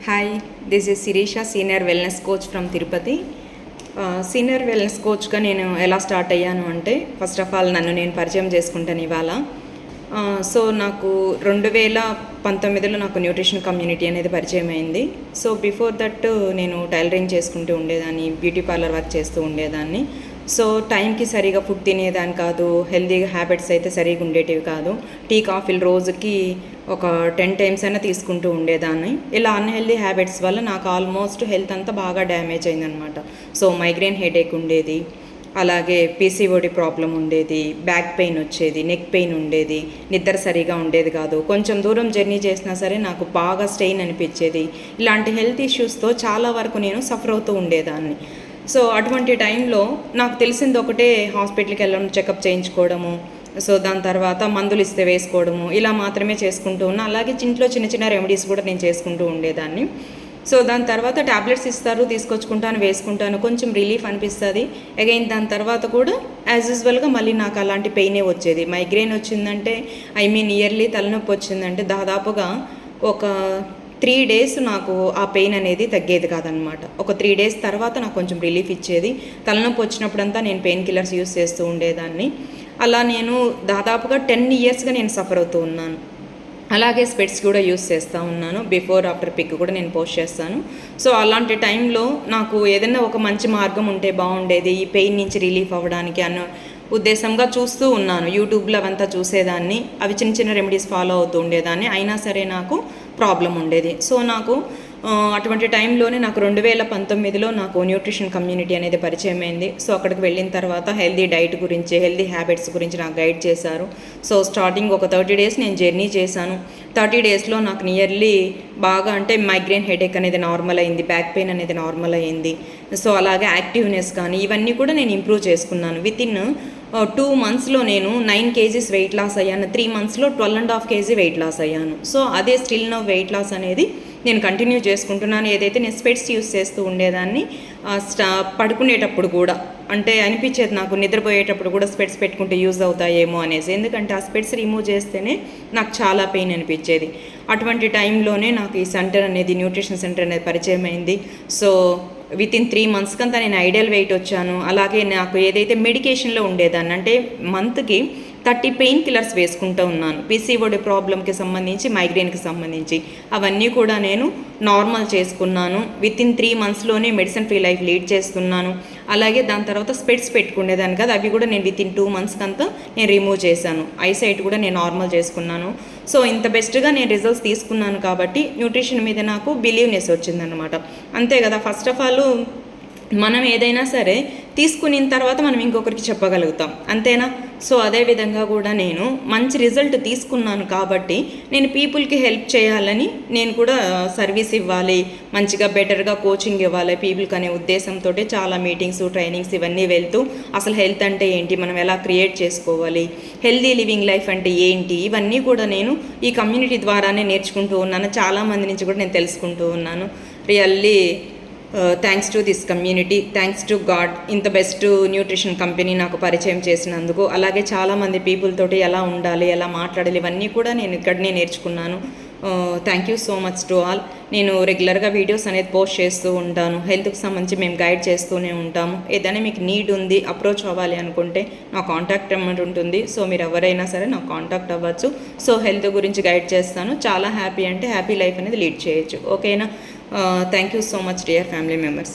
Hi, this is Shirisha, senior wellness coach from Tirupati. Senior wellness కోచ్గా నేను ఎలా స్టార్ట్ అయ్యాను అంటే, ఫస్ట్ ఆఫ్ ఆల్ నన్ను నేను పరిచయం చేసుకుంటాను ఇవాళ. సో నాకు 2019లో నాకు న్యూట్రిషన్ కమ్యూనిటీ అనేది పరిచయం అయింది. సో బిఫోర్ దట్ నేను టైలరింగ్ చేసుకుంటూ ఉండేదాన్ని, బ్యూటీ పార్లర్ వర్క్ చేస్తూ ఉండేదాన్ని. సో టైంకి సరిగా ఫుడ్ తినేదాన్ని కాదు, హెల్తీగా హ్యాబిట్స్ అయితే సరిగా ఉండేటివి కాదు. టీ కాఫీలు రోజుకి ఒక 10 టైమ్స్ అయినా తీసుకుంటూ ఉండేదాన్ని. ఇలా అన్హెల్దీ హ్యాబిట్స్ వల్ల నాకు ఆల్మోస్ట్ హెల్త్ అంతా బాగా డ్యామేజ్ అయిందనమాట. సో మైగ్రేన్ హెడేక్ ఉండేది, అలాగే పీసీఓడి ప్రాబ్లం ఉండేది, బ్యాక్ పెయిన్ వచ్చేది, నెక్ పెయిన్ ఉండేది, నిద్ర సరిగా ఉండేది కాదు. కొంచెం దూరం జర్నీ చేసినా సరే నాకు బాగా స్ట్రెయిన్ అనిపించేది. ఇలాంటి హెల్త్ ఇష్యూస్తో చాలా వరకు నేను సఫర్ అవుతూ ఉండేదాన్ని. సో అటువంటి టైంలో నాకు తెలిసింది ఒకటే, హాస్పిటల్కి వెళ్ళడం, చెకప్ చేయించుకోవడము, సో దాని తర్వాత మందులు ఇస్తే వేసుకోవడము, ఇలా మాత్రమే చేసుకుంటూ ఉన్నా. అలాగే ఇంట్లో చిన్న చిన్న రెమెడీస్ కూడా నేను చేసుకుంటూ ఉండేదాన్ని. సో దాని తర్వాత ట్యాబ్లెట్స్ ఇస్తారు, తీసుకొచ్చుకుంటాను, వేసుకుంటాను, కొంచెం రిలీఫ్ అనిపిస్తుంది. అగైన్ దాని తర్వాత కూడా యాజ్ యూజువల్గా మళ్ళీ నాకు అలాంటి పెయినే వచ్చేది. మైగ్రేన్ వచ్చిందంటే, ఇయర్లీ తలనొప్పి వచ్చిందంటే దాదాపుగా ఒక 3 days నాకు ఆ పెయిన్ అనేది తగ్గేది కాదనమాట. ఒక 3 days తర్వాత నాకు కొంచెం రిలీఫ్ ఇచ్చేది. తలనొప్పి వచ్చినప్పుడంతా నేను పెయిన్ కిల్లర్స్ యూస్ చేస్తూ ఉండేదాన్ని. అలా నేను దాదాపుగా 10 yearsగా నేను సఫర్ అవుతూ ఉన్నాను. అలాగే స్పెట్స్ కూడా యూస్ చేస్తూ ఉన్నాను. బిఫోర్ ఆఫ్టర్ పిక్ కూడా నేను పోస్ట్ చేస్తాను. సో అలాంటి టైంలో నాకు ఏదైనా ఒక మంచి మార్గం ఉంటే బాగుండేది, ఈ పెయిన్ నుంచి రిలీఫ్ అవ్వడానికి అన్న ఉద్దేశంగా చూస్తూ ఉన్నాను. యూట్యూబ్లో అవంతా చూసేదాన్ని, అవి చిన్న చిన్న రెమెడీస్ ఫాలో అవుతూ ఉండేదాన్ని. అయినా సరే నాకు ప్రాబ్లం ఉండేది. సో నాకు అటువంటి టైంలోనే నాకు 2019లో నాకు న్యూట్రిషన్ కమ్యూనిటీ అనేది పరిచయం అయింది. సో అక్కడికి వెళ్ళిన తర్వాత హెల్దీ డైట్ గురించి, హెల్దీ హ్యాబిట్స్ గురించి నాకు గైడ్ చేశారు. సో స్టార్టింగ్ ఒక 30 days నేను జర్నీ చేశాను. 30 daysలో నాకు నియర్లీ బాగా అంటే మైగ్రేన్ హెడేక్ అనేది నార్మల్ అయింది, బ్యాక్ పెయిన్ అనేది నార్మల్ అయింది. సో అలాగే యాక్టివ్నెస్ కానీ ఇవన్నీ కూడా నేను ఇంప్రూవ్ చేసుకున్నాను. వితిన్ 2 monthsలో నేను 9 kgs వెయిట్ లాస్ అయ్యాను. 3 monthsలో 12.5 kg వెయిట్ లాస్ అయ్యాను. సో అదే స్టిల్ నో వెయిట్ లాస్ అనేది నేను కంటిన్యూ చేసుకుంటున్నాను. ఏదైతే నేను స్పెట్స్ యూస్ చేస్తూ ఉండేదాన్ని, పడుకునేటప్పుడు కూడా అంటే అనిపించేది నాకు, నిద్రపోయేటప్పుడు కూడా స్పెట్స్ పెట్టుకుంటే యూజ్ అవుతాయేమో అనేసి. ఎందుకంటే ఆ స్పెట్స్ రిమూవ్ చేస్తేనే నాకు చాలా పెయిన్ అనిపించేది. అటువంటి టైంలోనే నాకు ఈ సెంటర్ అనేది, న్యూట్రిషన్ సెంటర్ అనేది పరిచయం అయింది. సో వితిన్ 3 months కంతా నేను ఐడియల్ వెయిట్ వచ్చాను. అలాగే నాకు ఏదైతే మెడికేషన్లో ఉండేదాన్ని, అంటే మంత్కి 30 పెయిన్ కిల్లర్స్ వేసుకుంటూ ఉన్నాను. పీసీఓడి ప్రాబ్లంకి సంబంధించి, మైగ్రేన్కి సంబంధించి అవన్నీ కూడా నేను నార్మల్ చేసుకున్నాను. వితిన్ 3 monthsలోనే మెడిసిన్ ఫ్రీ లైఫ్ లీడ్ చేస్తున్నాను. అలాగే దాని తర్వాత స్పెట్స్ పెట్టుకునేదాన్ని కదా, అవి కూడా నేను వితిన్ 2 months కంతా నేను రిమూవ్ చేశాను. ఐసైట్ కూడా నేను నార్మల్ చేసుకున్నాను. సో ఇంత బెస్ట్గా నేను రిజల్ట్స్ తీసుకున్నాను కాబట్టి న్యూట్రిషన్ మీద నాకు బిలీవ్నెస్ వచ్చిందనమాట. అంతే కదా, ఫస్ట్ ఆఫ్ ఆల్ మనం ఏదైనా సరే తీసుకున్న తర్వాత మనం ఇంకొకరికి చెప్పగలుగుతాం, అంతేనా? సో అదేవిధంగా కూడా నేను మంచి రిజల్ట్ తీసుకున్నాను కాబట్టి నేను పీపుల్కి హెల్ప్ చేయాలని, నేను కూడా సర్వీస్ ఇవ్వాలి, మంచిగా బెటర్గా కోచింగ్ ఇవ్వాలి పీపుల్కి అనే ఉద్దేశంతో చాలా మీటింగ్స్, ట్రైనింగ్స్ ఇవన్నీ వెళ్తూ అసలు హెల్త్ అంటే ఏంటి, మనం ఎలా క్రియేట్ చేసుకోవాలి, హెల్దీ లివింగ్ లైఫ్ అంటే ఏంటి, ఇవన్నీ కూడా నేను ఈ కమ్యూనిటీ ద్వారానే నేర్చుకుంటూ ఉన్నాను. చాలామంది నుంచి కూడా నేను తెలుసుకుంటూ ఉన్నాను. Really thanks to this community, thanks to God, ఇంత బెస్ట్ న్యూట్రిషన్ కంపెనీ నాకు పరిచయం చేసినందుకు. అలాగే చాలామంది పీపుల్ తోటి ఎలా ఉండాలి, ఎలా మాట్లాడాలి, ఇవన్నీ కూడా నేను ఇక్కడనే నేర్చుకున్నాను. Thank you so much to all. నేను రెగ్యులర్గా వీడియోస్ అనేది పోస్ట్ చేస్తూ ఉంటాను. హెల్త్కి సంబంధించి మేము గైడ్ చేస్తూనే ఉంటాము. ఏదైనా మీకు నీడ్ ఉంది, అప్రోచ్ అవ్వాలి అనుకుంటే నా కాంటాక్ట్ నెంబర్ ఉంటుంది. సో మీరు ఎవరైనా సరే నాకు కాంటాక్ట్ అవ్వచ్చు. సో హెల్త్ గురించి గైడ్ చేస్తాను. చాలా హ్యాపీ అంటే హ్యాపీ లైఫ్ అనేది లీడ్ చేయొచ్చు. ఓకేనా? Thank you so much, dear family members.